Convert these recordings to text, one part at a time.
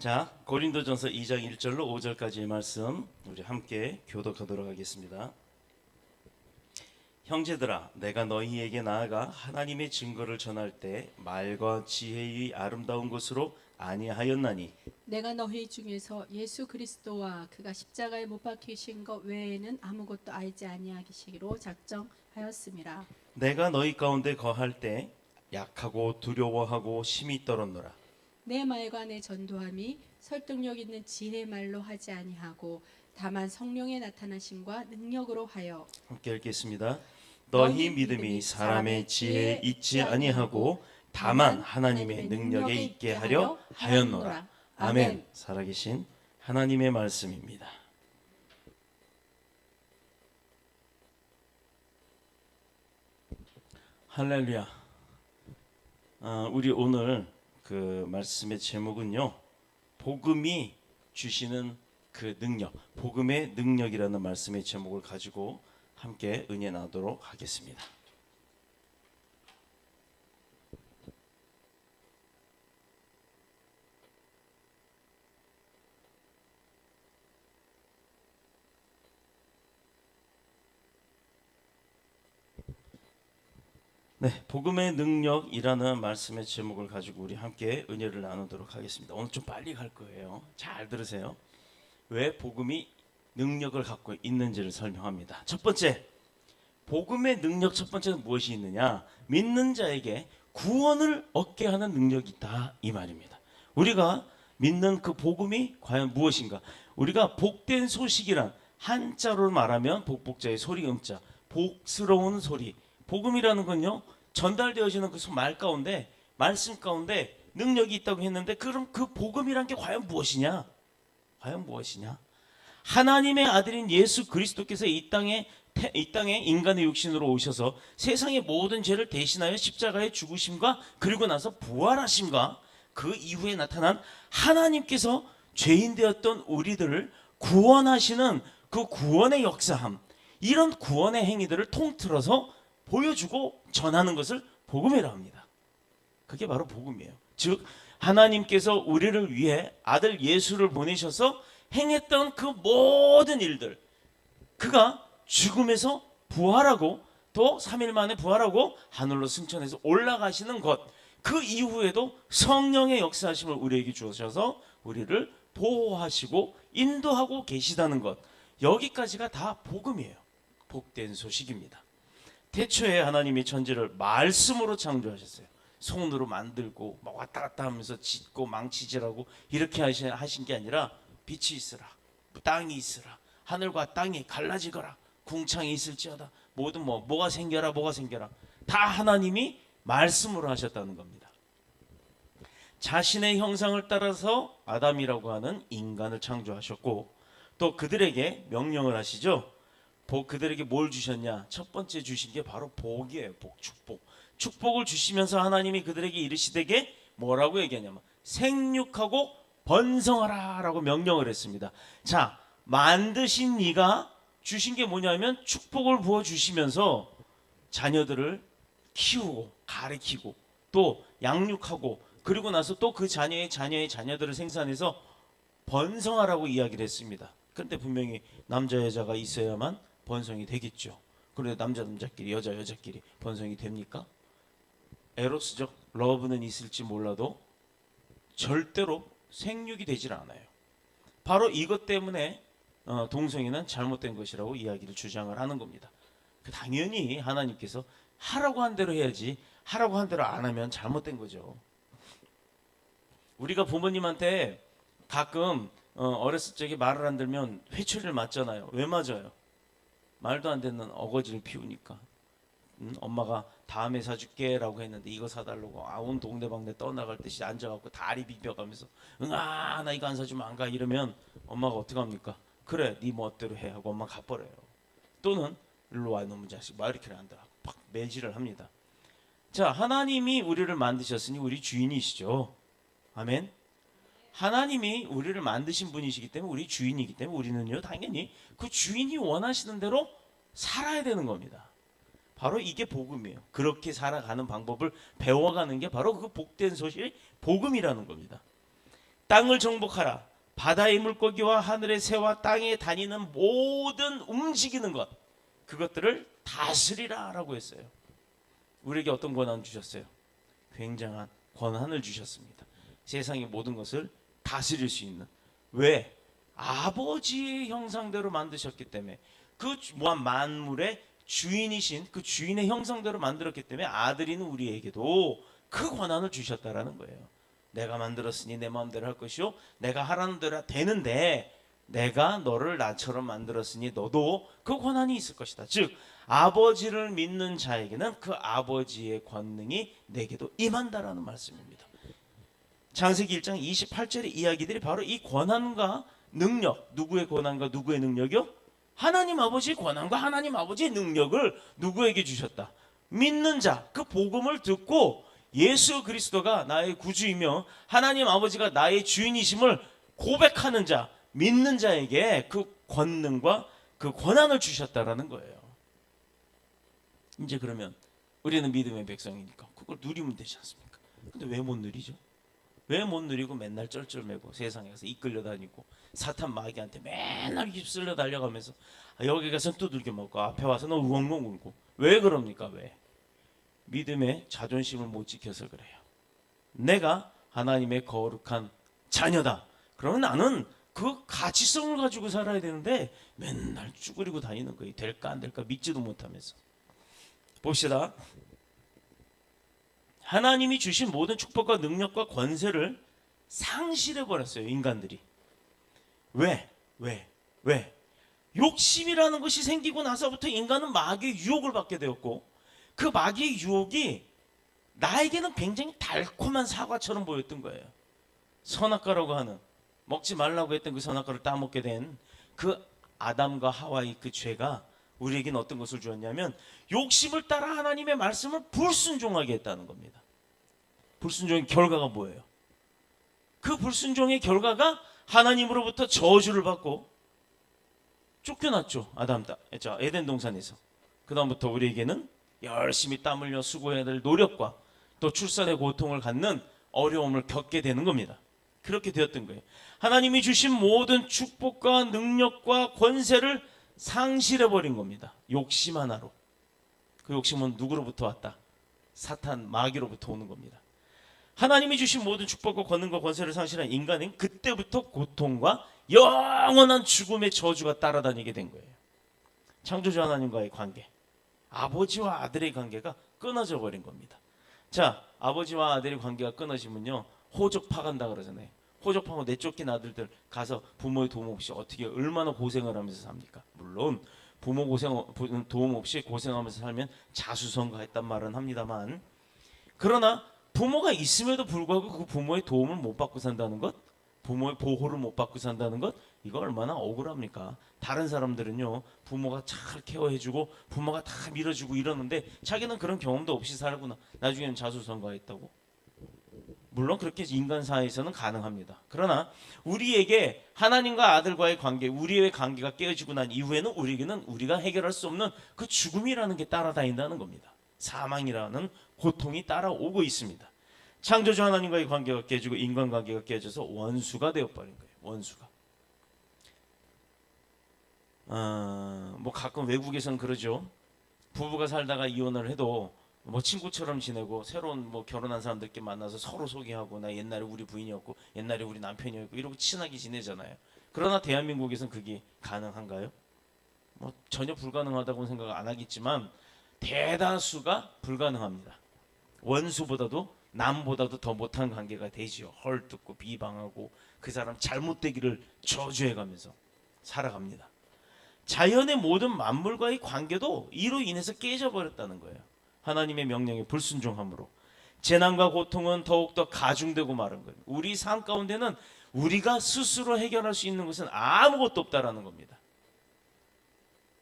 자, 고린도전서 2장 1절로 5절까지의 말씀 우리 함께 교독하도록 하겠습니다. 형제들아, 내가 너희에게 나아가 하나님의 증거를 전할 때 말과 지혜의 아름다운 것으로 아니하였나니 내가 너희 중에서 예수 그리스도와 그가 십자가에 못 박히신 것 외에는 아무것도 알지 아니하시기로 작정하였음이라. 내가 너희 가운데 거할 때 약하고 두려워하고 심히 떨었노라. 내 말과 내 전도함이 설득력 있는 지혜 말로 하지 아니하고 다만 성령의 나타나심과 능력으로 하여. 함께 읽겠습니다. 너희 믿음이 사람의 지혜에 있지 아니하고 다만 하나님의 능력에 있게 하려 하였노라. 아멘. 살아계신 하나님의 말씀입니다. 할렐루야. 우리 오늘 그 말씀의 제목은요, 복음이 주시는 그 능력, 복음의 능력이라는 말씀의 제목을 가지고 함께 은혜 나누도록 하겠습니다. 네, 복음의 능력이라는 말씀의 제목을 가지고 우리 함께 은혜를 나누도록 하겠습니다. 오늘 좀 빨리 갈 거예요. 잘 들으세요. 왜 복음이 능력을 갖고 있는지를 설명합니다. 첫 번째, 복음의 능력 첫 번째는 무엇이 있느냐? 믿는 자에게 구원을 얻게 하는 능력이 있다, 이 말입니다. 우리가 믿는 그 복음이 과연 무엇인가? 우리가 복된 소식이란, 한자로 말하면 복복자의 소리 음자, 복스러운 소리. 복음이라는 건요, 전달되어지는 그 말 가운데, 말씀 가운데 능력이 있다고 했는데, 그럼 그 복음이란 게 과연 무엇이냐? 과연 무엇이냐? 하나님의 아들인 예수 그리스도께서 이 땅에 인간의 육신으로 오셔서 세상의 모든 죄를 대신하여 십자가에 죽으심과 그리고 나서 부활하심과 그 이후에 나타난 하나님께서 죄인 되었던 우리들을 구원하시는 그 구원의 역사함, 이런 구원의 행위들을 통틀어서 보여주고 전하는 것을 복음이라고 합니다. 그게 바로 복음이에요. 즉 하나님께서 우리를 위해 아들 예수를 보내셔서 행했던 그 모든 일들, 그가 죽음에서 부활하고 또 3일 만에 부활하고 하늘로 승천해서 올라가시는 것, 그 이후에도 성령의 역사하심을 우리에게 주셔서 우리를 보호하시고 인도하고 계시다는 것, 여기까지가 다 복음이에요. 복된 소식입니다. 태초에 하나님이 천지를 말씀으로 창조하셨어요. 손으로 만들고 막 왔다 갔다 하면서 짓고 망치질하고 이렇게 하신 게 아니라, 빛이 있으라, 땅이 있으라, 하늘과 땅이 갈라지거라, 궁창이 있을지어다, 모든 뭐가 생겨라, 뭐가 생겨라, 다 하나님이 말씀으로 하셨다는 겁니다. 자신의 형상을 따라서 아담이라고 하는 인간을 창조하셨고, 또 그들에게 명령을 하시죠. 그들에게 뭘 주셨냐? 첫 번째 주신 게 바로 복이에요. 축복. 축복을 주시면서 하나님이 그들에게 이르시되게 뭐라고 얘기하냐면 생육하고 번성하라 라고 명령을 했습니다. 자, 만드신 이가 주신 게 뭐냐면 축복을 부어주시면서 자녀들을 키우고 가르치고 또 양육하고, 그리고 나서 또 그 자녀의 자녀들을 생산해서 번성하라고 이야기를 했습니다. 그런데 분명히 남자 여자가 있어야만 번성이 되겠죠. 그런데 남자끼리 여자끼리 번성이 됩니까? 에로스적 러브는 있을지 몰라도 절대로 생육이 되질 않아요. 바로 이것 때문에 동성애는 잘못된 것이라고 이야기를 주장을 하는 겁니다. 당연히 하나님께서 하라고 한 대로 해야지, 하라고 한 대로 안 하면 잘못된 거죠. 우리가 부모님한테 가끔 어렸을 적에 말을 안 들으면 회초리를 맞잖아요. 왜 맞아요? 말도 안 되는 어거지를 피우니까. 엄마가 다음에 사줄게 라고 했는데 이거 사달라고 온 동네방네 떠나갈 듯이 앉아갖고 다리 비벼가면서 나 이거 안 사주면 안 가, 이러면 엄마가 어떻게 합니까? 그래, 네 멋대로 해 하고 엄마 가버려요. 또는 일로 와 놈의 자식, 막 이렇게 한다, 팍 매질을 합니다. 자, 하나님이 우리를 만드셨으니 우리 주인이시죠. 아멘. 하나님이 우리를 만드신 분이시기 때문에 우리 주인이기 때문에 우리는요, 당연히 그 주인이 원하시는 대로 살아야 되는 겁니다. 바로 이게 복음이에요. 그렇게 살아가는 방법을 배워가는 게 바로 그 복된 소식, 복음이라는 겁니다. 땅을 정복하라. 바다의 물고기와 하늘의 새와 땅에 다니는 모든 움직이는 것, 그것들을 다스리라 라고 했어요. 우리에게 어떤 권한을 주셨어요? 굉장한 권한을 주셨습니다. 세상의 모든 것을 다스릴 수 있는. 왜? 아버지의 형상대로 만드셨기 때문에, 그 무한 만물의 주인이신 그 주인의 형상대로 만들었기 때문에 아들인 우리에게도 그 권한을 주셨다라는 거예요. 내가 만들었으니 내 마음대로 할 것이요, 내가 하라는 대로 되는데, 내가 너를 나처럼 만들었으니 너도 그 권한이 있을 것이다. 즉 아버지를 믿는 자에게는 그 아버지의 권능이 내게도 임한다라는 말씀입니다. 창세기 1장 28절의 이야기들이 바로 이 권한과 능력, 누구의 권한과 누구의 능력이요? 하나님 아버지의 권한과 하나님 아버지의 능력을 누구에게 주셨다? 믿는 자, 그 복음을 듣고 예수 그리스도가 나의 구주이며 하나님 아버지가 나의 주인이심을 고백하는 자, 믿는 자에게 그 권능과 그 권한을 주셨다라는 거예요. 이제 그러면 우리는 믿음의 백성이니까 그걸 누리면 되지 않습니까? 근데 왜 못 누리죠? 왜 못 누리고 맨날 쩔쩔매고 세상에 가서 이끌려 다니고 사탄 마귀한테 맨날 휩쓸려 달려가면서 여기 가서는 두들겨 먹고 앞에 와서는 우엉엉 울고, 왜 그럽니까? 왜? 믿음의 자존심을 못 지켜서 그래요. 내가 하나님의 거룩한 자녀다. 그러면 나는 그 가치성을 가지고 살아야 되는데 맨날 쭈그리고 다니는 거예요. 될까 안 될까 믿지도 못하면서. 봅시다. 하나님이 주신 모든 축복과 능력과 권세를 상실해버렸어요, 인간들이. 왜? 욕심이라는 것이 생기고 나서부터 인간은 마귀의 유혹을 받게 되었고, 그 마귀의 유혹이 나에게는 굉장히 달콤한 사과처럼 보였던 거예요. 선악과라고 하는, 먹지 말라고 했던 그 선악과를 따먹게 된 그 아담과 하와의 그 죄가 우리에게는 어떤 것을 주었냐면 욕심을 따라 하나님의 말씀을 불순종하게 했다는 겁니다. 불순종의 결과가 뭐예요? 그 불순종의 결과가 하나님으로부터 저주를 받고 쫓겨났죠. 에덴 동산에서. 그 다음부터 우리에게는 열심히 땀 흘려 수고해야 될 노력과 또 출산의 고통을 갖는 어려움을 겪게 되는 겁니다. 그렇게 되었던 거예요. 하나님이 주신 모든 축복과 능력과 권세를 상실해버린 겁니다. 욕심 하나로. 그 욕심은 누구로부터 왔다? 사탄, 마귀로부터 오는 겁니다. 하나님이 주신 모든 축복과 권능과 권세를 상실한 인간은 그때부터 고통과 영원한 죽음의 저주가 따라다니게 된 거예요. 창조주 하나님과의 관계, 아버지와 아들의 관계가 끊어져 버린 겁니다. 자, 아버지와 아들의 관계가 끊어지면요, 호적파간다 그러잖아요. 호적파고 내쫓긴 아들들 가서 부모의 도움 없이 어떻게 얼마나 고생을 하면서 삽니까? 물론 부모 도움 없이 고생하면서 살면 자수성가했단 말은 합니다만, 그러나 부모가 있음에도 불구하고 그 부모의 도움을 못 받고 산다는 것, 부모의 보호를 못 받고 산다는 것, 이거 얼마나 억울합니까? 다른 사람들은요, 부모가 잘 케어해주고 부모가 다 밀어주고 이러는데 자기는 그런 경험도 없이 살구나. 나중에는 자수성가했다고. 물론 그렇게 인간사에서는 가능합니다. 그러나 우리에게 하나님과 아들과의 관계, 우리의 관계가 깨어지고 난 이후에는 우리에게는 우리가 해결할 수 없는 그 죽음이라는 게 따라다닌다는 겁니다. 사망이라는 고통이 따라오고 있습니다. 창조주 하나님과의 관계가 깨지고 인간관계가 깨져서 원수가 되어버린 거예요. 원수가. 뭐 가끔 외국에서는 그러죠. 부부가 살다가 이혼을 해도 뭐 친구처럼 지내고 새로운 뭐 결혼한 사람들끼리 만나서 서로 소개하고, 나 옛날에 우리 부인이었고 옛날에 우리 남편이었고 이러고 친하게 지내잖아요. 그러나 대한민국에서는 그게 가능한가요? 뭐 전혀 불가능하다고 생각 안 하겠지만 대다수가 불가능합니다. 원수보다도 남보다도 더 못한 관계가 되지요. 헐뜯고 비방하고 그 사람 잘못되기를 저주해가면서 살아갑니다. 자연의 모든 만물과의 관계도 이로 인해서 깨져버렸다는 거예요. 하나님의 명령에 불순종함으로 재난과 고통은 더욱더 가중되고 마른 거예요. 우리 삶 가운데는 우리가 스스로 해결할 수 있는 것은 아무것도 없다라는 겁니다.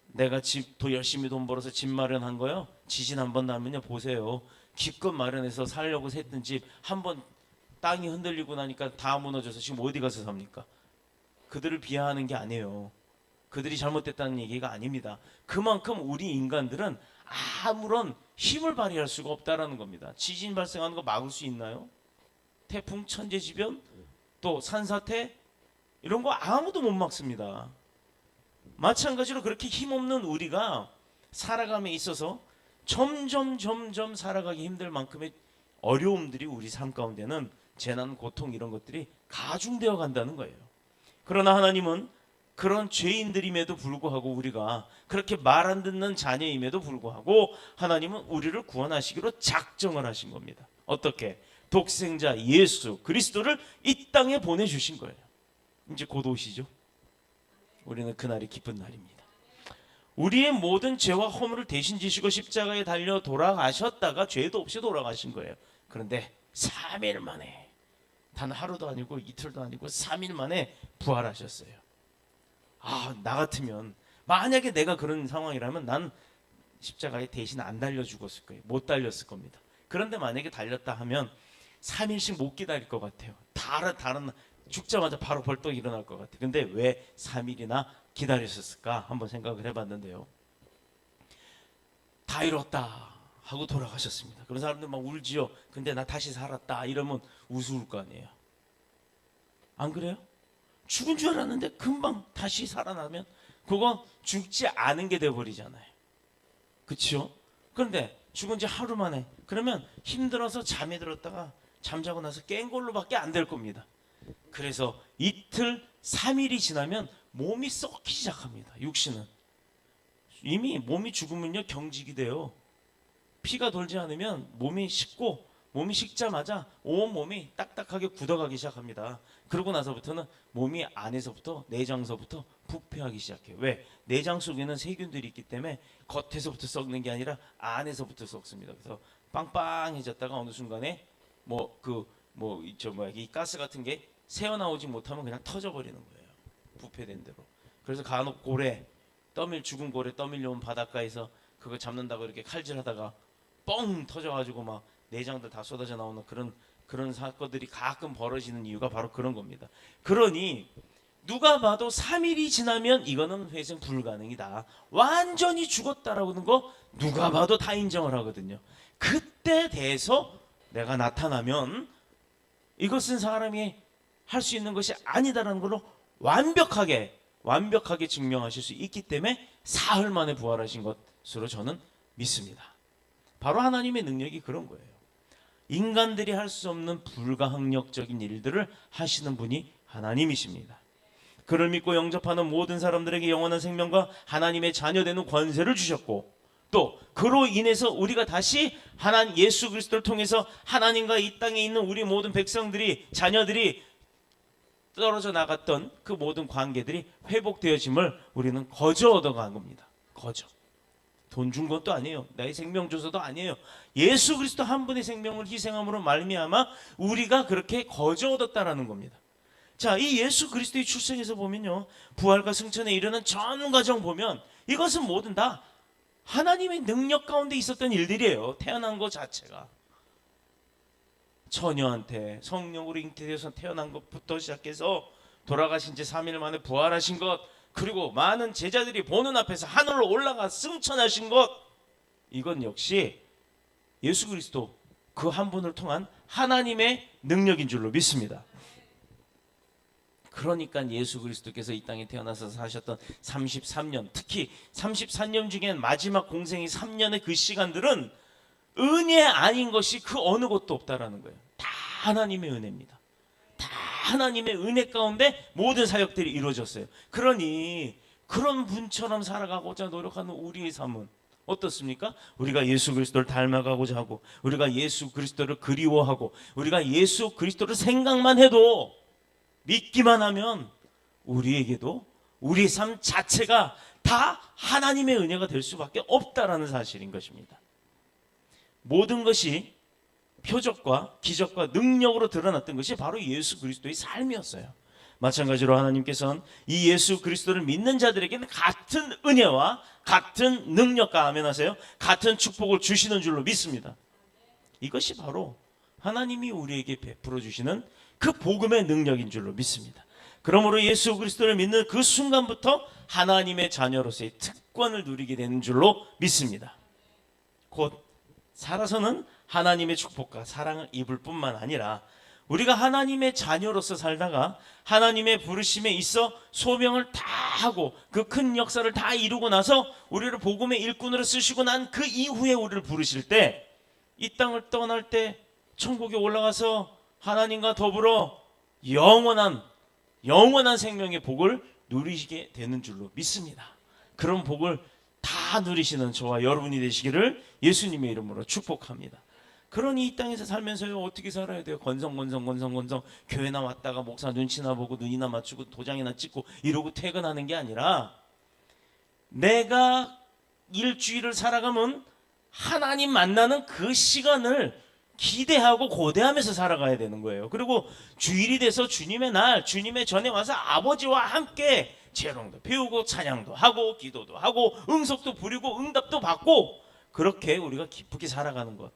내가 더 열심히 돈 벌어서 집 마련한 거요, 지진 한번 나면요, 보세요. 기껏 마련해서 살려고 했던 집 한번 땅이 흔들리고 나니까 다 무너져서 지금 어디 가서 삽니까? 그들을 비하하는 게 아니에요. 그들이 잘못됐다는 얘기가 아닙니다. 그만큼 우리 인간들은 아무런 힘을 발휘할 수가 없다라는 겁니다. 지진 발생하는 거 막을 수 있나요? 태풍, 천재지변, 또 산사태 이런 거 아무도 못 막습니다. 마찬가지로 그렇게 힘없는 우리가 살아감에 있어서 점점 살아가기 힘들 만큼의 어려움들이 우리 삶 가운데는 재난, 고통 이런 것들이 가중되어 간다는 거예요. 그러나 하나님은 그런 죄인들임에도 불구하고 우리가 그렇게 말 안 듣는 자녀임에도 불구하고 하나님은 우리를 구원하시기로 작정을 하신 겁니다. 어떻게? 독생자 예수 그리스도를 이 땅에 보내주신 거예요. 이제 곧 오시죠. 우리는 그날이 기쁜 날입니다. 우리의 모든 죄와 허물을 대신 지시고 십자가에 달려 돌아가셨다가 죄도 없이 돌아가신 거예요. 그런데 3일 만에, 단 하루도 아니고 이틀도 아니고 3일 만에 부활하셨어요. 나 같으면, 만약에 내가 그런 상황이라면 난 십자가에 대신 안 달려 죽었을 거예요. 못 달렸을 겁니다. 그런데 만약에 달렸다 하면 3일씩 못 기다릴 것 같아요. 다른 죽자마자 바로 벌떡 일어날 것 같아요. 근데 왜 3일이나 기다리셨을까 한번 생각을 해봤는데요. 다 이뤘다 하고 돌아가셨습니다. 그런 사람들 막 울지요. 근데 나 다시 살았다 이러면 우스울 거 아니에요. 안 그래요? 죽은 줄 알았는데 금방 다시 살아나면 그건 죽지 않은 게 돼버리잖아요. 그렇죠? 그런데 죽은 지 하루 만에, 그러면 힘들어서 잠이 들었다가 잠자고 나서 깬 걸로밖에 안 될 겁니다. 그래서 이틀 3일이 지나면 몸이 썩기 시작합니다. 육신은 이미 몸이 죽으면요 경직이 돼요. 피가 돌지 않으면 몸이 식고, 몸이 식자마자 온 몸이 딱딱하게 굳어가기 시작합니다. 그러고 나서부터는 몸이 안에서부터, 내장서부터 부패하기 시작해요. 왜? 내장 속에는 세균들이 있기 때문에 겉에서부터 썩는 게 아니라 안에서부터 썩습니다. 그래서 빵빵해졌다가 어느 순간에 이 가스 같은 게 새어나오지 못하면 그냥 터져버리는 거예요. 부패된 대로. 그래서 간혹 죽은 고래 떠밀려온 바닷가에서 그거 잡는다고 이렇게 칼질하다가 뻥 터져가지고 막 내장들 다 쏟아져 나오는 그런 사건들이 가끔 벌어지는 이유가 바로 그런 겁니다. 그러니 누가 봐도 3일이 지나면 이거는 회생 불가능이다, 완전히 죽었다라는 거 누가 봐도 다 인정을 하거든요. 그때 돼서 내가 나타나면 이것은 사람이 할 수 있는 것이 아니다라는 걸로 완벽하게 증명하실 수 있기 때문에 사흘 만에 부활하신 것으로 저는 믿습니다. 바로 하나님의 능력이 그런 거예요. 인간들이 할 수 없는 불가항력적인 일들을 하시는 분이 하나님이십니다. 그를 믿고 영접하는 모든 사람들에게 영원한 생명과 하나님의 자녀되는 권세를 주셨고, 또 그로 인해서 우리가 다시 예수 그리스도를 통해서 하나님과 이 땅에 있는 우리 모든 백성들이, 자녀들이 떨어져 나갔던 그 모든 관계들이 회복되어짐을 우리는 거저 얻어간 겁니다. 거저. 돈 준 것도 아니에요. 나의 생명 줘서도 아니에요. 예수 그리스도 한 분의 생명을 희생함으로 말미암아 우리가 그렇게 거저 얻었다라는 겁니다. 자, 이 예수 그리스도의 출생에서 보면요, 부활과 승천에 이르는 전 과정 보면 이것은 모든 다 하나님의 능력 가운데 있었던 일들이에요. 태어난 것 자체가. 처녀한테 성령으로 잉태되어서 태어난 것부터 시작해서 돌아가신 지 3일 만에 부활하신 것, 그리고 많은 제자들이 보는 앞에서 하늘로 올라가 승천하신 것, 이건 역시 예수 그리스도 그 한 분을 통한 하나님의 능력인 줄로 믿습니다. 그러니까 예수 그리스도께서 이 땅에 태어나서 사셨던 33년, 특히 33년 중엔 마지막 공생의 3년의 그 시간들은 은혜 아닌 것이 그 어느 것도 없다라는 거예요. 다 하나님의 은혜입니다. 다 하나님의 은혜 가운데 모든 사역들이 이루어졌어요. 그러니 그런 분처럼 살아가고자 노력하는 우리의 삶은 어떻습니까? 우리가 예수 그리스도를 닮아가고자 하고, 우리가 예수 그리스도를 그리워하고, 우리가 예수 그리스도를 생각만 해도, 믿기만 하면 우리에게도 우리의 삶 자체가 다 하나님의 은혜가 될 수밖에 없다라는 사실인 것입니다. 모든 것이 표적과 기적과 능력으로 드러났던 것이 바로 예수 그리스도의 삶이었어요. 마찬가지로 하나님께서는 이 예수 그리스도를 믿는 자들에게는 같은 은혜와 같은 능력과, 아멘하세요, 같은 축복을 주시는 줄로 믿습니다. 이것이 바로 하나님이 우리에게 베풀어 주시는 그 복음의 능력인 줄로 믿습니다. 그러므로 예수 그리스도를 믿는 그 순간부터 하나님의 자녀로서의 특권을 누리게 되는 줄로 믿습니다. 곧 살아서는 하나님의 축복과 사랑을 입을 뿐만 아니라 우리가 하나님의 자녀로서 살다가 하나님의 부르심에 있어 소명을 다 하고 그 큰 역사를 다 이루고 나서 우리를 복음의 일꾼으로 쓰시고 난 그 이후에 우리를 부르실 때, 이 땅을 떠날 때 천국에 올라가서 하나님과 더불어 영원한 생명의 복을 누리시게 되는 줄로 믿습니다. 그런 복을 다 누리시는 저와 여러분이 되시기를 예수님의 이름으로 축복합니다. 그러니 이 땅에서 살면서요, 어떻게 살아야 돼요? 건성 교회나 왔다가 목사 눈치나 보고 눈이나 맞추고 도장이나 찍고 이러고 퇴근하는 게 아니라, 내가 일주일을 살아가면 하나님 만나는 그 시간을 기대하고 고대하면서 살아가야 되는 거예요. 그리고 주일이 돼서 주님의 날, 주님의 전에 와서 아버지와 함께 재롱도 배우고 찬양도 하고 기도도 하고 응석도 부리고 응답도 받고, 그렇게 우리가 기쁘게 살아가는 것,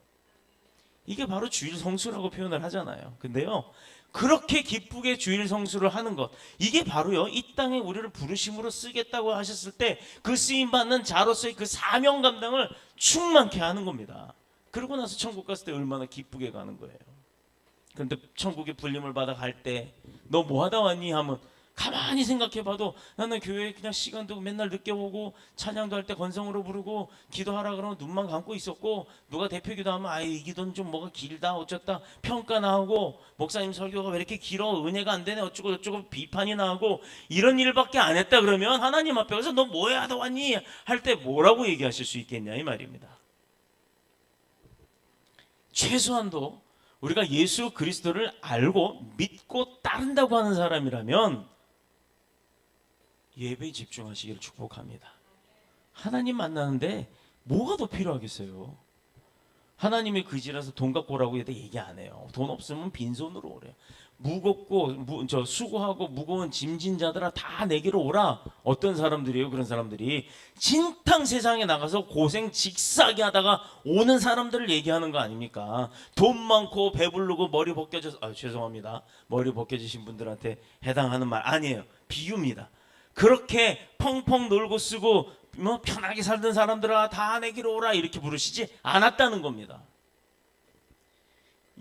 이게 바로 주일 성수라고 표현을 하잖아요. 근데요, 그렇게 기쁘게 주일 성수를 하는 것, 이게 바로요, 이 땅에 우리를 부르심으로 쓰겠다고 하셨을 때 그 쓰임받는 자로서의 그 사명 감당을 충만케 하는 겁니다. 그러고 나서 천국 갔을 때 얼마나 기쁘게 가는 거예요. 그런데 천국에 불림을 받아 갈 때 너 뭐 하다 왔니 하면, 가만히 생각해봐도 나는 교회에 그냥 시간 두고 맨날 늦게 오고 찬양도 할 때 건성으로 부르고 기도하라 그러면 눈만 감고 있었고, 누가 대표 기도하면 아유 이 기도는 좀 뭐가 길다 어쩌다 평가 나오고, 목사님 설교가 왜 이렇게 길어 은혜가 안 되네 어쩌고 저쩌고 비판이 나오고, 이런 일밖에 안 했다 그러면 하나님 앞에 가서 너 뭐해 하다 왔니 할 때 뭐라고 얘기하실 수 있겠냐 이 말입니다. 최소한도 우리가 예수 그리스도를 알고 믿고 따른다고 하는 사람이라면 예배에 집중하시기를 축복합니다. 하나님 만나는데 뭐가 더 필요하겠어요? 하나님의 그지라서 돈 갖고 오라고 해도 얘기 안 해요. 돈 없으면 빈손으로 오래요. 무겁고 수고하고 무거운 짐진 자들아 다 내게로 오라. 어떤 사람들이에요? 그런 사람들이 진탕 세상에 나가서 고생 직사하게 하다가 오는 사람들을 얘기하는 거 아닙니까? 돈 많고 배부르고 머리 벗겨져서, 죄송합니다, 머리 벗겨지신 분들한테 해당하는 말 아니에요. 비유입니다. 그렇게 펑펑 놀고 쓰고 뭐 편하게 살던 사람들아 다 내게로 오라 이렇게 부르시지 않았다는 겁니다.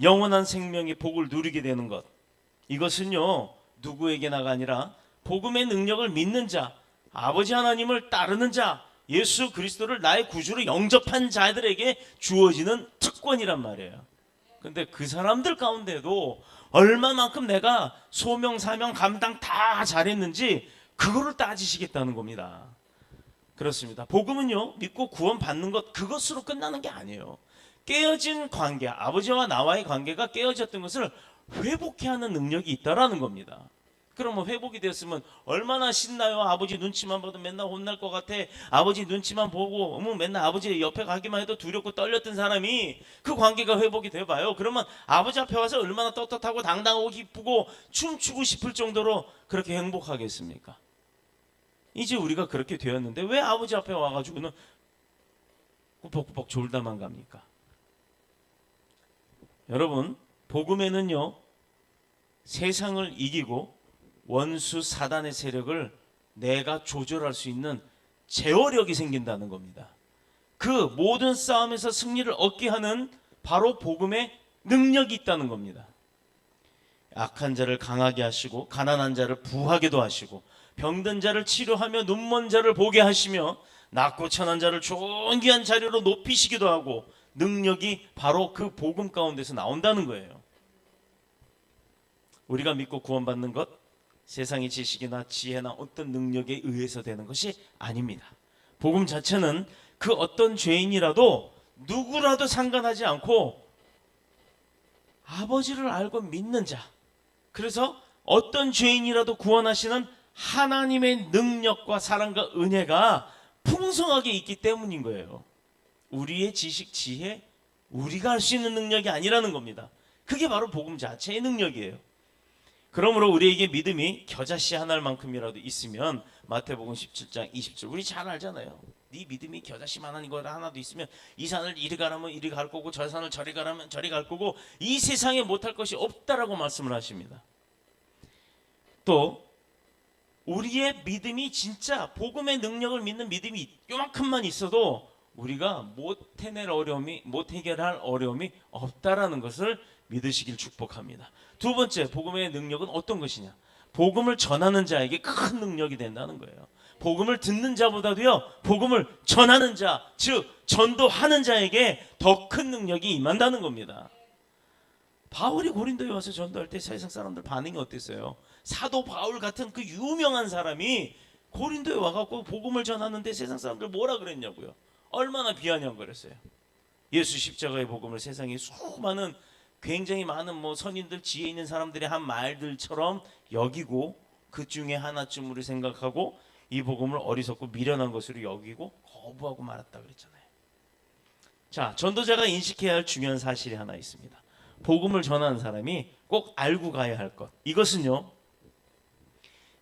영원한 생명의 복을 누리게 되는 것, 이것은요 누구에게나가 아니라 복음의 능력을 믿는 자, 아버지 하나님을 따르는 자, 예수 그리스도를 나의 구주로 영접한 자들에게 주어지는 특권이란 말이에요. 근데 그 사람들 가운데도 얼마만큼 내가 소명 사명 감당 다 잘했는지 그거를 따지시겠다는 겁니다. 그렇습니다. 복음은요 믿고 구원받는 것, 그것으로 끝나는 게 아니에요. 깨어진 관계, 아버지와 나와의 관계가 깨어졌던 것을 회복해야 하는 능력이 있다라는 겁니다. 그러면 회복이 됐으면 얼마나 신나요? 아버지 눈치만 봐도 맨날 혼날 것 같아. 아버지 눈치만 보고 맨날 아버지 옆에 가기만 해도 두렵고 떨렸던 사람이 그 관계가 회복이 돼봐요. 그러면 아버지 앞에 와서 얼마나 떳떳하고 당당하고 기쁘고 춤추고 싶을 정도로 그렇게 행복하겠습니까? 이제 우리가 그렇게 되었는데 왜 아버지 앞에 와가지고는 꾸벅꾸벅 졸다만 갑니까? 여러분, 복음에는요 세상을 이기고 원수 사단의 세력을 내가 조절할 수 있는 제어력이 생긴다는 겁니다. 그 모든 싸움에서 승리를 얻게 하는 바로 복음의 능력이 있다는 겁니다. 악한 자를 강하게 하시고 가난한 자를 부하게도 하시고 병든 자를 치료하며 눈먼 자를 보게 하시며 낮고 천한 자를 존귀한 자리로 높이시기도 하고, 능력이 바로 그 복음 가운데서 나온다는 거예요. 우리가 믿고 구원받는 것, 세상의 지식이나 지혜나 어떤 능력에 의해서 되는 것이 아닙니다. 복음 자체는 그 어떤 죄인이라도 누구라도 상관하지 않고 아버지를 알고 믿는 자, 그래서 어떤 죄인이라도 구원하시는 하나님의 능력과 사랑과 은혜가 풍성하게 있기 때문인 거예요. 우리의 지식, 지혜, 우리가 할 수 있는 능력이 아니라는 겁니다. 그게 바로 복음 자체의 능력이에요. 그러므로 우리에게 믿음이 겨자씨 한 알만큼이라도 있으면, 마태복음 17장 20절 우리 잘 알잖아요. 네 믿음이 겨자씨만한 거 하나도 있으면 이 산을 이리 가라면 이리 갈 거고 저 산을 저리 가라면 저리 갈 거고 이 세상에 못할 것이 없다라고 말씀을 하십니다. 또 우리의 믿음이 진짜 복음의 능력을 믿는 믿음이 요만큼만 있어도 우리가 못 해결할 어려움이 없다라는 것을 믿으시길 축복합니다. 두 번째, 복음의 능력은 어떤 것이냐? 복음을 전하는 자에게 큰 능력이 된다는 거예요. 복음을 듣는 자보다도요, 복음을 전하는 자, 즉 전도하는 자에게 더 큰 능력이 임한다는 겁니다. 바울이 고린도에 와서 전도할 때 세상 사람들 반응이 어땠어요? 사도 바울 같은 그 유명한 사람이 고린도에 와갖고 복음을 전하는데 세상 사람들 뭐라 그랬냐고요? 얼마나 비아냥거렸어요. 예수 십자가의 복음을 세상에 수많은 굉장히 많은 선인들, 지혜 있는 사람들이 한 말들처럼 여기고 그 중에 하나쯤으로 생각하고 이 복음을 어리석고 미련한 것으로 여기고 거부하고 말았다 그랬잖아요. 자, 전도자가 인식해야 할 중요한 사실이 하나 있습니다. 복음을 전하는 사람이 꼭 알고 가야 할 것. 이것은요,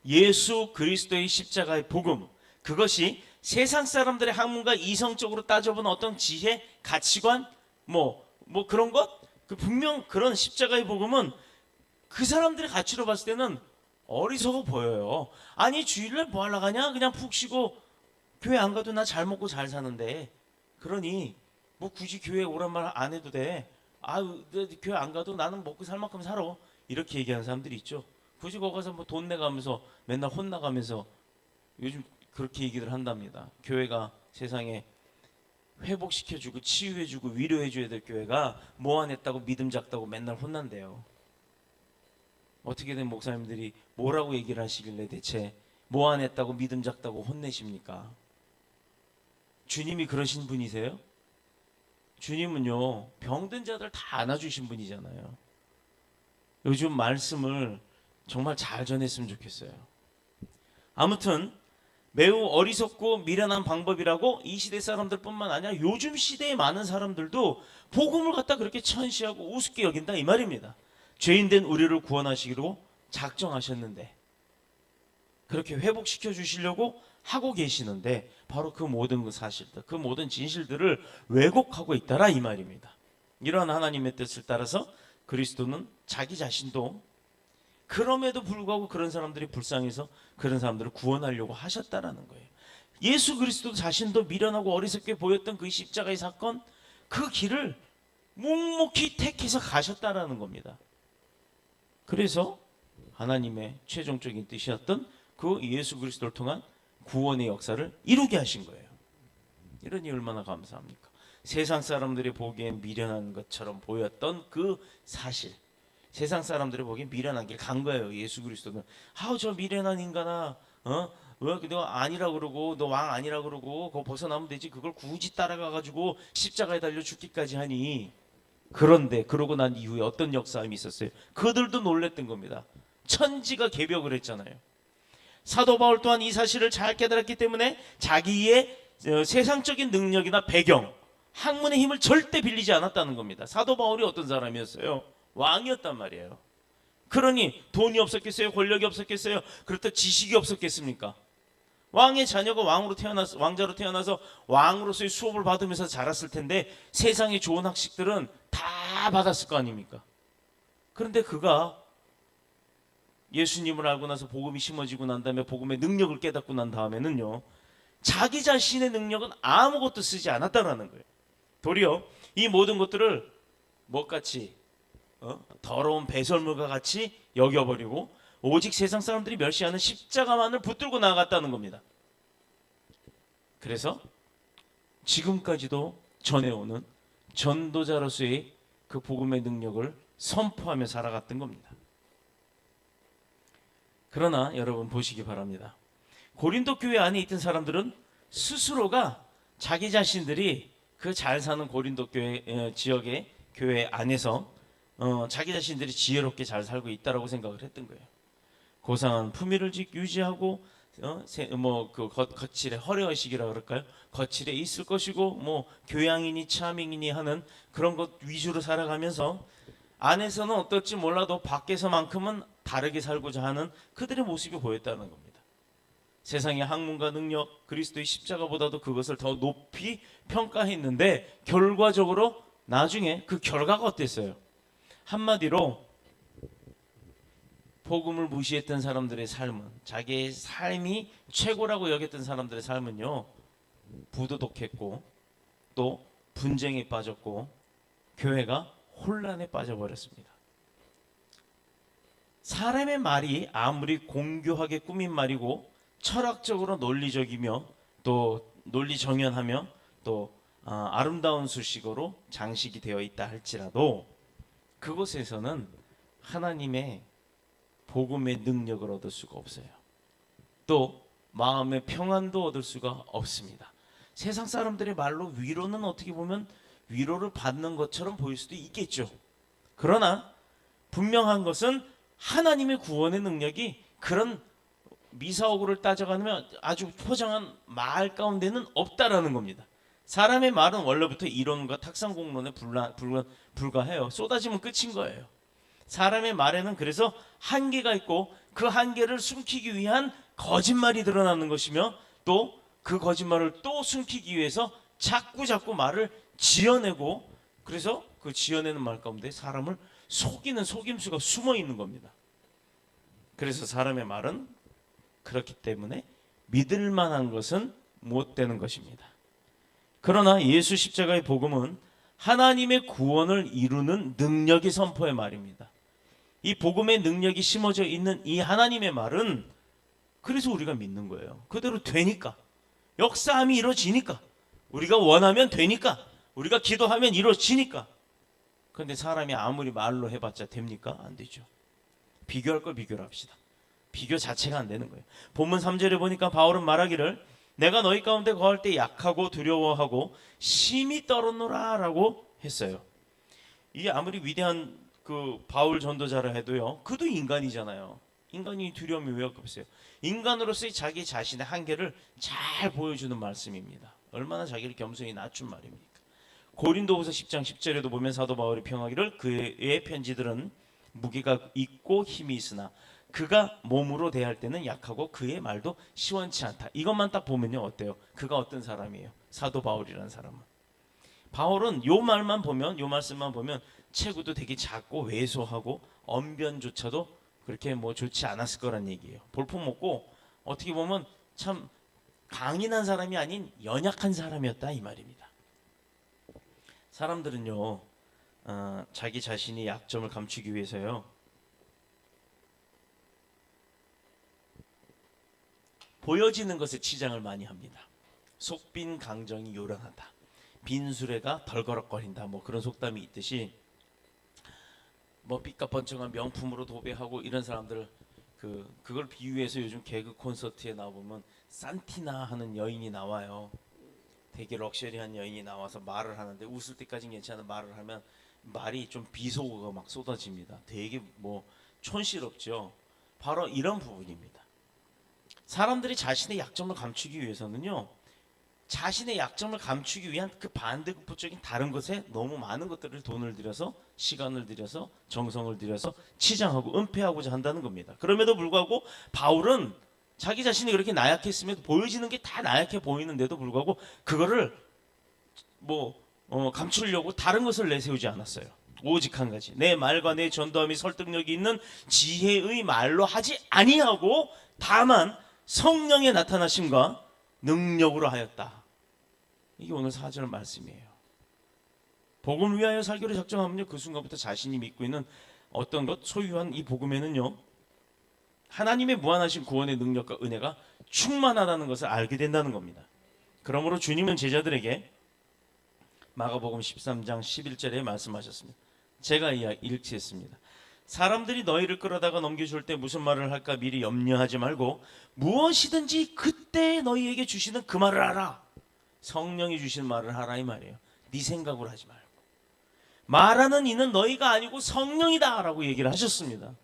예수 그리스도의 십자가의 복음, 그것이 세상 사람들의 학문과 이성적으로 따져보는 어떤 지혜, 가치관, 그런 것, 분명 그런 십자가의 복음은 그 사람들의 가치로 봤을 때는 어리석어 보여요. 아니, 주일날 뭐 하러 가냐? 그냥 푹 쉬고 교회 안 가도 나 잘 먹고 잘 사는데, 그러니 굳이 교회 오란 말 안 해도 돼. 교회 안 가도 나는 먹고 살 만큼 살아. 이렇게 얘기하는 사람들이 있죠. 굳이 거기 가서 돈 내가면서 맨날 혼나가면서 요즘 그렇게 얘기를 한답니다. 교회가 세상에 회복시켜주고 치유해주고 위로해줘야 될 교회가 뭐 안 했다고 믿음 작다고 맨날 혼난대요. 어떻게 된 목사님들이 뭐라고 얘기를 하시길래 대체 뭐 안 했다고 믿음 작다고 혼내십니까? 주님이 그러신 분이세요? 주님은요, 병든 자들 다 안아주신 분이잖아요. 요즘 말씀을 정말 잘 전했으면 좋겠어요. 아무튼 매우 어리석고 미련한 방법이라고 이 시대 사람들뿐만 아니라 요즘 시대에 많은 사람들도 복음을 갖다 그렇게 천시하고 우습게 여긴다 이 말입니다. 죄인된 우리를 구원하시기로 작정하셨는데 그렇게 회복시켜 주시려고 하고 계시는데 바로 그 모든 그 사실들, 그 모든 진실들을 왜곡하고 있다라 이 말입니다. 이러한 하나님의 뜻을 따라서 그리스도는 자기 자신도 그럼에도 불구하고 그런 사람들이 불쌍해서 그런 사람들을 구원하려고 하셨다라는 거예요. 예수 그리스도 자신도 미련하고 어리석게 보였던 그 십자가의 사건, 그 길을 묵묵히 택해서 가셨다라는 겁니다. 그래서 하나님의 최종적인 뜻이었던 그 예수 그리스도를 통한 구원의 역사를 이루게 하신 거예요. 이러니 얼마나 감사합니까? 세상 사람들이 보기엔 미련한 것처럼 보였던 그 사실, 세상 사람들이 보기엔 미련한 길 간 거예요. 예수 그리스도는 저 미련한 인간아, 왜 너 아니라 그러고 너 왕 아니라 그러고 그거 벗어나면 되지, 그걸 굳이 따라가 가지고 십자가에 달려 죽기까지 하니. 그런데 그러고 난 이후에 어떤 역사함이 있었어요? 그들도 놀랬던 겁니다. 천지가 개벽을 했잖아요. 사도 바울 또한 이 사실을 잘 깨달았기 때문에 자기의 세상적인 능력이나 배경, 학문의 힘을 절대 빌리지 않았다는 겁니다. 사도 바울이 어떤 사람이었어요? 왕이었단 말이에요. 그러니 돈이 없었겠어요? 권력이 없었겠어요? 그렇다 지식이 없었겠습니까? 왕의 자녀가 왕자로 태어나서 왕으로서의 수업을 받으면서 자랐을 텐데 세상의 좋은 학식들은 다 받았을 거 아닙니까? 그런데 그가 예수님을 알고 나서 복음이 심어지고 난 다음에 복음의 능력을 깨닫고 난 다음에는요, 자기 자신의 능력은 아무것도 쓰지 않았다라는 거예요. 도리어 이 모든 것들을 뭐같이 더러운 배설물과 같이 여겨버리고 오직 세상 사람들이 멸시하는 십자가만을 붙들고 나아갔다는 겁니다. 그래서 지금까지도 전해오는 전도자로서의 그 복음의 능력을 선포하며 살아갔던 겁니다. 그러나 여러분 보시기 바랍니다. 고린도 교회 안에 있던 사람들은 스스로가 자기 자신들이 그 잘 사는 고린도 교회 지역의 교회 안에서 자기 자신들이 지혜롭게 잘 살고 있다라고 생각을 했던 거예요. 고상한 품위를 유지하고 그 거칠에 허례의식이라 그럴까요? 거칠에 있을 것이고 교양이니 차밍이니 하는 그런 것 위주로 살아가면서 안에서는 어떨지 몰라도 밖에서만큼은 다르게 살고자 하는 그들의 모습이 보였다는 겁니다. 세상의 학문과 능력, 그리스도의 십자가보다도 그것을 더 높이 평가했는데 결과적으로 나중에 그 결과가 어땠어요? 한마디로 복음을 무시했던 사람들의 삶은, 자기의 삶이 최고라고 여겼던 사람들의 삶은요, 부도덕했고 가족도 분쟁에 빠졌고 교회가 혼란에 빠져버렸습니다. 사람의 말이 아무리 공교하게 꾸민 말이고 철학적으로 논리적이며 또 논리정연하며 또 아름다운 수식어로 장식이 되어 있다 할지라도 그곳에서는 하나님의 복음의 능력을 얻을 수가 없어요. 또 마음의 평안도 얻을 수가 없습니다. 세상 사람들의 말로 위로는 어떻게 보면 위로를 받는 것처럼 보일 수도 있겠죠. 그러나 분명한 것은 하나님의 구원의 능력이 그런 미사오구를 따져가면 아주 포장한 말 가운데는 없다라는 겁니다. 사람의 말은 원래부터 이론과 탁상공론에 불과해요. 쏟아지면 끝인 거예요. 사람의 말에는 그래서 한계가 있고 그 한계를 숨기기 위한 거짓말이 드러나는 것이며 또 그 거짓말을 또 숨기기 위해서 자꾸 말을 지어내고 그래서 그 지어내는 말 가운데 사람을 속이는 속임수가 숨어 있는 겁니다. 그래서 사람의 말은 그렇기 때문에 믿을 만한 것은 못 되는 것입니다. 그러나 예수 십자가의 복음은 하나님의 구원을 이루는 능력이 선포의 말입니다. 이 복음의 능력이 심어져 있는 이 하나님의 말은 그래서 우리가 믿는 거예요. 그대로 되니까. 역사함이 이루어지니까. 우리가 원하면 되니까. 우리가 기도하면 이루어지니까. 그런데 사람이 아무리 말로 해봤자 됩니까? 안 되죠. 비교할 걸 비교를 합시다. 비교 자체가 안 되는 거예요. 본문 3절에 보니까 바울은 말하기를 내가 너희 가운데 거할 때 약하고 두려워하고 심히 떨었노라 라고 했어요. 이게 아무리 위대한 그 바울 전도자라 해도요, 그도 인간이잖아요. 인간이 두려움이 왜 없어요? 인간으로서의 자기 자신의 한계를 잘 보여주는 말씀입니다. 얼마나 자기를 겸손히 낮춘 말입니까? 고린도후서 10장 10절에도 보면 사도 바울이 평하기를 그의 편지들은 무게가 있고 힘이 있으나 그가 몸으로 대할 때는 약하고 그의 말도 시원치 않다. 이것만 딱 보면요 어때요? 그가 어떤 사람이에요? 사도 바울이라는 사람은. 바울은 요 말만 보면 요 말씀만 보면 체구도 되게 작고 왜소하고 언변조차도 그렇게 뭐 좋지 않았을 거란 얘기예요. 볼품없고 어떻게 보면 참 강인한 사람이 아닌 연약한 사람이었다 이 말입니다. 사람들은요 자기 자신이 약점을 감추기 위해서요 보여지는 것에 치장을 많이 합니다. 속빈 강정이 요란하다. 빈수레가 덜거럭거린다. 뭐 그런 속담이 있듯이 뭐 삐까뻔쩍한 명품으로 도배하고 이런 사람들 그걸 비유해서 요즘 개그 콘서트에 나오면 산티나 하는 여인이 나와요. 되게 럭셔리한 여인이 나와서 말을 하는데 웃을 때까지는 괜찮은 말을 하면 말이 좀 비속어가 막 쏟아집니다. 되게 뭐 촌스럽죠. 바로 이런 부분입니다. 사람들이 자신의 약점을 감추기 위해서는요 자신의 약점을 감추기 위한 그 반대급부적인 다른 것에 너무 많은 것들을 돈을 들여서 시간을 들여서 정성을 들여서 치장하고 은폐하고자 한다는 겁니다. 그럼에도 불구하고 바울은 자기 자신이 그렇게 나약했음에도 보여지는 게 다 나약해 보이는데도 불구하고 그거를 감추려고 다른 것을 내세우지 않았어요. 오직 한 가지 내 말과 내 전도함이 설득력이 있는 지혜의 말로 하지 아니하고 다만 성령의 나타나심과 능력으로 하였다. 이게 오늘 4절 말씀이에요. 복음을 위하여 살기로 작정하면요 그 순간부터 자신이 믿고 있는 어떤 것 소유한 이 복음에는요 하나님의 무한하신 구원의 능력과 은혜가 충만하다는 것을 알게 된다는 겁니다. 그러므로 주님은 제자들에게 마가복음 13장 11절에 말씀하셨습니다. 제가 읽겠습니다. 사람들이 너희를 끌어다가 넘겨줄 때 무슨 말을 할까 미리 염려하지 말고 무엇이든지 그때 너희에게 주시는 그 말을 하라. 성령이 주신 말을 하라 이 말이에요. 네 생각으로 하지 말고. 말하는 이는 너희가 아니고 성령이다 라고 얘기를 하셨습니다.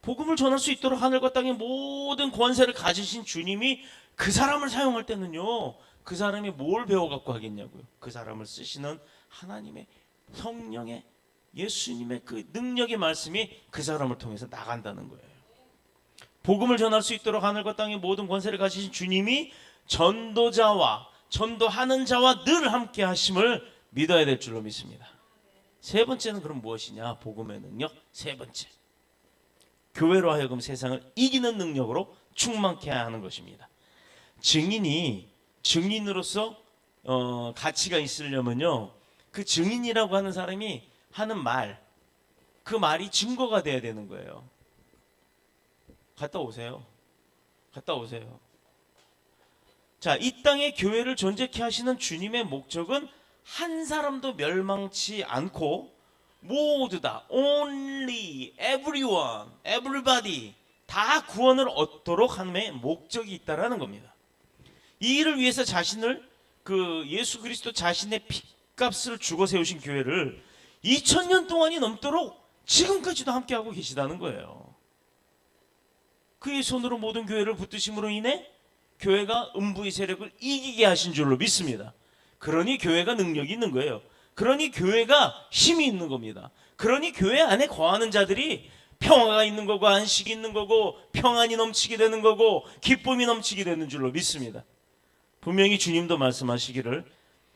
복음을 전할 수 있도록 하늘과 땅의 모든 권세를 가지신 주님이 그 사람을 사용할 때는요 그 사람이 뭘 배워갖고 하겠냐고요. 그 사람을 쓰시는 하나님의 성령의 예수님의 그 능력의 말씀이 그 사람을 통해서 나간다는 거예요. 복음을 전할 수 있도록 하늘과 땅의 모든 권세를 가지신 주님이 전도자와 전도하는 자와 늘 함께 하심을 믿어야 될 줄로 믿습니다. 세 번째는 그럼 무엇이냐? 복음의 능력 세 번째 교회로 하여금 세상을 이기는 능력으로 충만케 하는 것입니다. 증인으로서 가치가 있으려면요, 그 증인이라고 하는 사람이 하는 말, 그 말이 증거가 돼야 되는 거예요. 갔다 오세요. 갔다 오세요. 자, 이 땅에 교회를 존재케 하시는 주님의 목적은 한 사람도 멸망치 않고 모두 다 only everyone, everybody 다 구원을 얻도록 함의 목적이 있다라는 겁니다. 이 일을 위해서 자신을 그 예수 그리스도 자신의 피값을 주고 세우신 교회를 2000년 동안이 넘도록 지금까지도 함께하고 계시다는 거예요. 그의 손으로 모든 교회를 붙드심으로 인해 교회가 음부의 세력을 이기게 하신 줄로 믿습니다. 그러니 교회가 능력이 있는 거예요. 그러니 교회가 힘이 있는 겁니다. 그러니 교회 안에 거하는 자들이 평화가 있는 거고 안식이 있는 거고 평안이 넘치게 되는 거고 기쁨이 넘치게 되는 줄로 믿습니다. 분명히 주님도 말씀하시기를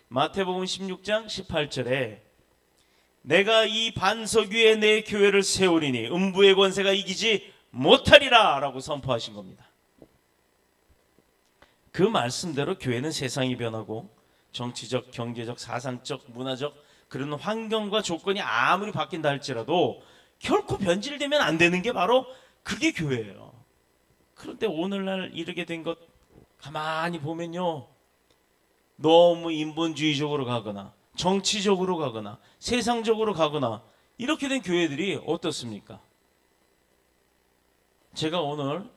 마태복음 16장 18절에 내가 이 반석 위에 내 교회를 세우리니 음부의 권세가 이기지 못하리라 라고 선포하신 겁니다. 그 말씀대로 교회는 세상이 변하고 정치적, 경제적, 사상적, 문화적 그런 환경과 조건이 아무리 바뀐다 할지라도 결코 변질되면 안 되는 게 바로 그게 교회예요. 그런데 오늘날 이르게 된 것 가만히 보면요, 너무 인본주의적으로 가거나 정치적으로 가거나 세상적으로 가거나 이렇게 된 교회들이 어떻습니까? 제가 오늘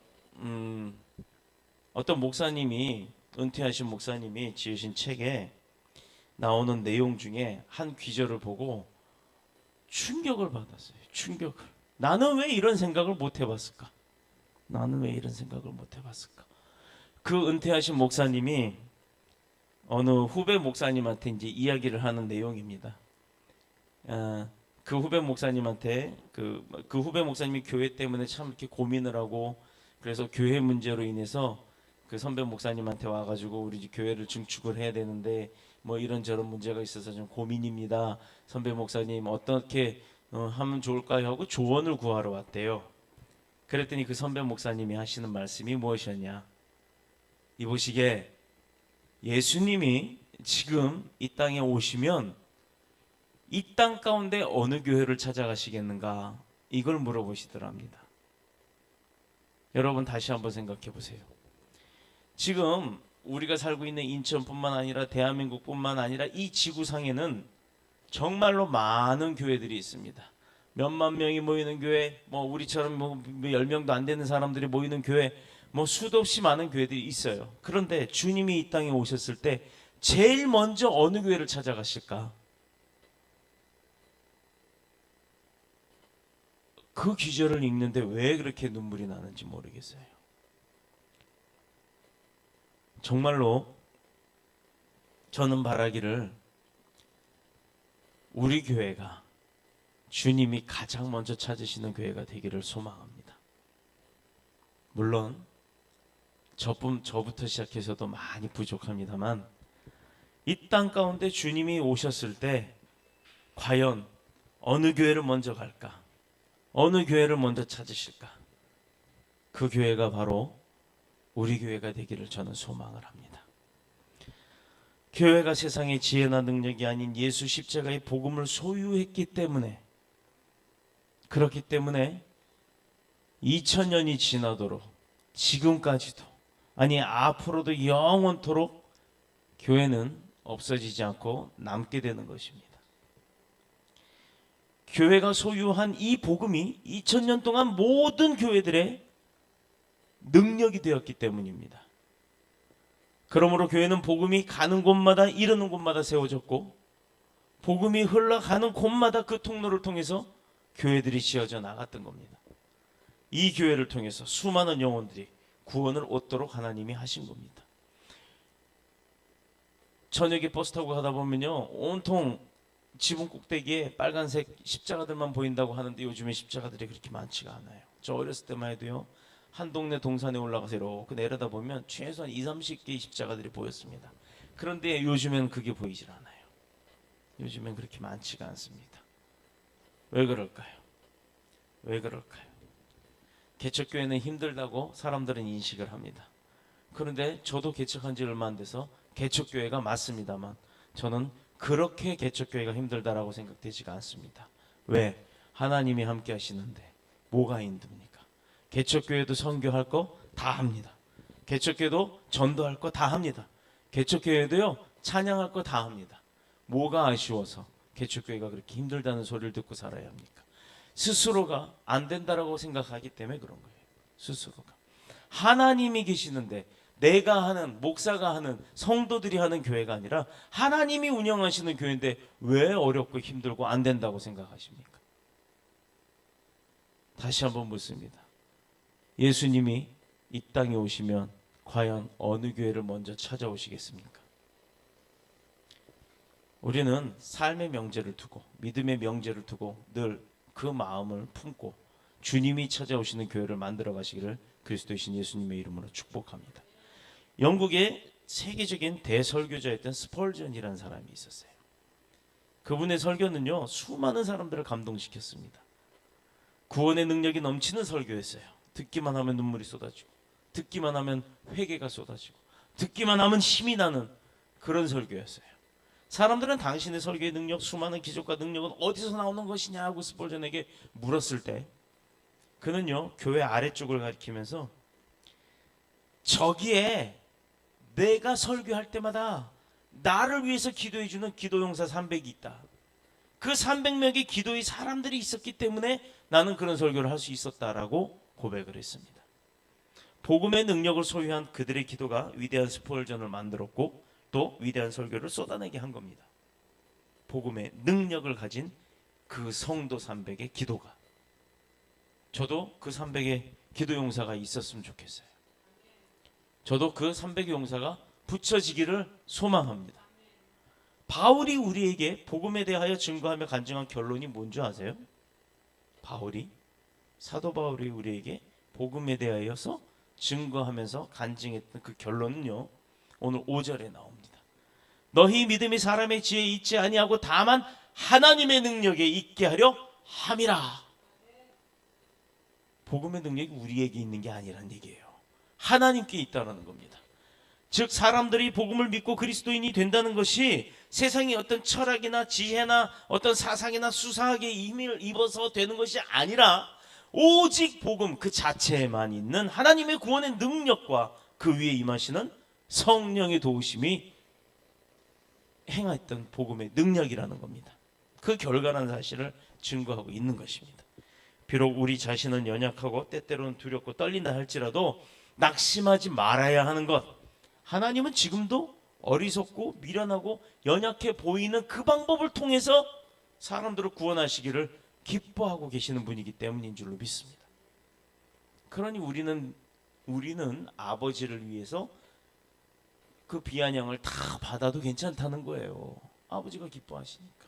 어떤 목사님이, 은퇴하신 목사님이 지으신 책에 나오는 내용 중에 한 귀절을 보고 충격을 받았어요. 충격을. 나는 왜 이런 생각을 못 해봤을까? 나는 왜 이런 생각을 못 해봤을까? 그 은퇴하신 목사님이 어느 후배 목사님한테 이제 이야기를 하는 내용입니다. 그 후배 목사님한테 그 후배 목사님이 교회 때문에 참 이렇게 고민을 하고 그래서 교회 문제로 인해서 그 선배 목사님한테 와가지고 우리 집 교회를 증축을 해야 되는데 뭐 이런저런 문제가 있어서 좀 고민입니다. 선배 목사님 어떻게 하면 좋을까요? 하고 조언을 구하러 왔대요. 그랬더니 그 선배 목사님이 하시는 말씀이 무엇이었냐? 이보시게 예수님이 지금 이 땅에 오시면 이 땅 가운데 어느 교회를 찾아가시겠는가? 이걸 물어보시더랍니다. 여러분 다시 한번 생각해 보세요. 지금 우리가 살고 있는 인천뿐만 아니라 대한민국뿐만 아니라 이 지구상에는 정말로 많은 교회들이 있습니다. 몇만 명이 모이는 교회, 뭐 우리처럼 뭐 10명도 안 되는 사람들이 모이는 교회, 뭐 수도 없이 많은 교회들이 있어요. 그런데 주님이 이 땅에 오셨을 때 제일 먼저 어느 교회를 찾아가실까? 그 귀절을 읽는데 왜 그렇게 눈물이 나는지 모르겠어요. 정말로 저는 바라기를 우리 교회가 주님이 가장 먼저 찾으시는 교회가 되기를 소망합니다. 물론 저부터 시작해서도 많이 부족합니다만 이 땅 가운데 주님이 오셨을 때 과연 어느 교회를 먼저 갈까? 어느 교회를 먼저 찾으실까? 그 교회가 바로 우리 교회가 되기를 저는 소망을 합니다. 교회가 세상의 지혜나 능력이 아닌 예수 십자가의 복음을 소유했기 때문에, 그렇기 때문에 2000년이 지나도록 지금까지도, 아니 앞으로도 영원토록 교회는 없어지지 않고 남게 되는 것입니다. 교회가 소유한 이 복음이 2000년 동안 모든 교회들의 능력이 되었기 때문입니다. 그러므로 교회는 복음이 가는 곳마다 이르는 곳마다 세워졌고 복음이 흘러가는 곳마다 그 통로를 통해서 교회들이 지어져 나갔던 겁니다. 이 교회를 통해서 수많은 영혼들이 구원을 얻도록 하나님이 하신 겁니다. 저녁에 버스 타고 가다 보면요, 온통 지붕 꼭대기에 빨간색 십자가들만 보인다고 하는데 요즘에 십자가들이 그렇게 많지가 않아요. 저 어렸을 때만 해도요, 한 동네 동산에 올라가서 이렇게 내려다 보면 최소한 20-30개의 십자가들이 보였습니다. 그런데 요즘엔 그게 보이질 않아요. 요즘엔 그렇게 많지가 않습니다. 왜 그럴까요? 왜 그럴까요? 개척교회는 힘들다고 사람들은 인식을 합니다. 그런데 저도 개척한 지 얼마 안 돼서 개척교회가 맞습니다만 저는 그렇게 개척교회가 힘들다라고 생각되지가 않습니다. 왜? 하나님이 함께 하시는데 뭐가 힘듭니까? 개척교회도 선교할 거 다 합니다. 개척교회도 전도할 거 다 합니다. 개척교회도요 찬양할 거 다 합니다. 뭐가 아쉬워서 개척교회가 그렇게 힘들다는 소리를 듣고 살아야 합니까? 스스로가 안 된다라고 생각하기 때문에 그런 거예요. 스스로가. 하나님이 계시는데 내가 하는, 목사가 하는, 성도들이 하는 교회가 아니라 하나님이 운영하시는 교회인데 왜 어렵고 힘들고 안 된다고 생각하십니까? 다시 한번 묻습니다. 예수님이 이 땅에 오시면 과연 어느 교회를 먼저 찾아오시겠습니까? 우리는 삶의 명제를 두고, 믿음의 명제를 두고 늘 그 마음을 품고 주님이 찾아오시는 교회를 만들어 가시기를 그리스도이신 예수님의 이름으로 축복합니다. 영국의 세계적인 대설교자였던 스펄전이라는 사람이 있었어요. 그분의 설교는요 수많은 사람들을 감동시켰습니다. 구원의 능력이 넘치는 설교였어요. 듣기만 하면 눈물이 쏟아지고, 듣기만 하면 회개가 쏟아지고, 듣기만 하면 힘이 나는 그런 설교였어요. 사람들은 당신의 설교의 능력, 수많은 기적과 능력은 어디서 나오는 것이냐고 스펄전에게 물었을 때 그는요 교회 아래쪽을 가리키면서 저기에 내가 설교할 때마다 나를 위해서 기도해 주는 기도용사 300이 있다. 그 300명의 기도의 사람들이 있었기 때문에 나는 그런 설교를 할 수 있었다라고 고백을 했습니다. 복음의 능력을 소유한 그들의 기도가 위대한 스펄전을 만들었고 또 위대한 설교를 쏟아내게 한 겁니다. 복음의 능력을 가진 그 성도 300의 기도가. 저도 그 300의 기도 용사가 있었으면 좋겠어요. 저도 그 300의 용사가 붙여지기를 소망합니다. 바울이 우리에게 복음에 대하여 증거하며 간증한 결론이 뭔지 아세요? 사도 바울이 우리에게 복음에 대하여서 증거하면서 간증했던 그 결론은요 오늘 5절에 나옵니다. 너희 믿음이 사람의 지혜에 있지 아니하고 다만 하나님의 능력에 있게 하려 함이라. 복음의 능력이 우리에게 있는 게 아니란 얘기예요. 하나님께 있다는 겁니다. 즉 사람들이 복음을 믿고 그리스도인이 된다는 것이 세상의 어떤 철학이나 지혜나 어떤 사상이나 수사학에 힘을 입어서 되는 것이 아니라 오직 복음 그 자체에만 있는 하나님의 구원의 능력과 그 위에 임하시는 성령의 도우심이 행했던 복음의 능력이라는 겁니다. 그 결과라는 사실을 증거하고 있는 것입니다. 비록 우리 자신은 연약하고 때때로는 두렵고 떨린다 할지라도 낙심하지 말아야 하는 것, 하나님은 지금도 어리석고 미련하고 연약해 보이는 그 방법을 통해서 사람들을 구원하시기를 기뻐하고 계시는 분이기 때문인 줄로 믿습니다. 그러니 우리는 아버지를 위해서 그 비아냥을 다 받아도 괜찮다는 거예요. 아버지가 기뻐하시니까.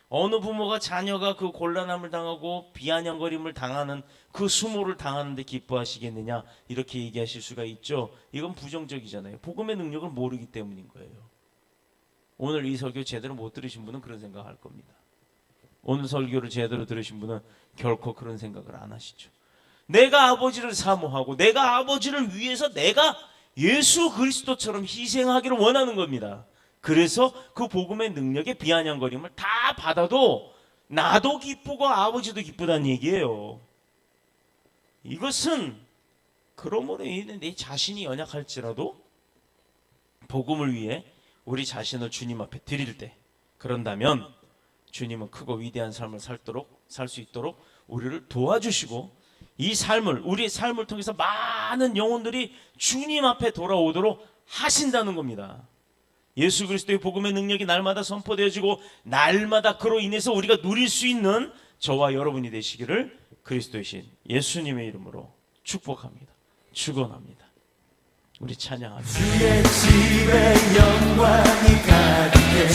어느 부모가 자녀가 그 곤란함을 당하고 비아냥거림을 당하는 그 수모를 당하는데 기뻐하시겠느냐 이렇게 얘기하실 수가 있죠. 이건 부정적이잖아요. 복음의 능력을 모르기 때문인 거예요. 오늘 이 설교 제대로 못 들으신 분은 그런 생각할 겁니다. 오늘 설교를 제대로 들으신 분은 결코 그런 생각을 안 하시죠. 내가 아버지를 사모하고 내가 아버지를 위해서 내가 예수 그리스도처럼 희생하기를 원하는 겁니다. 그래서 그 복음의 능력에 비아냥거림을 다 받아도 나도 기쁘고 아버지도 기쁘다는 얘기예요. 이것은 그러므로 인해 내 자신이 연약할지라도 복음을 위해 우리 자신을 주님 앞에 드릴 때, 그런다면 주님은 크고 위대한 삶을 살 수 있도록 우리를 도와주시고 우리의 삶을 통해서 많은 영혼들이 주님 앞에 돌아오도록 하신다는 겁니다. 예수 그리스도의 복음의 능력이 날마다 선포되어지고 날마다 그로 인해서 우리가 누릴 수 있는 저와 여러분이 되시기를 그리스도이신 예수님의 이름으로 축복합니다. 축원합니다. 우리 찬양합니다. 주의 집에 영광이 가득해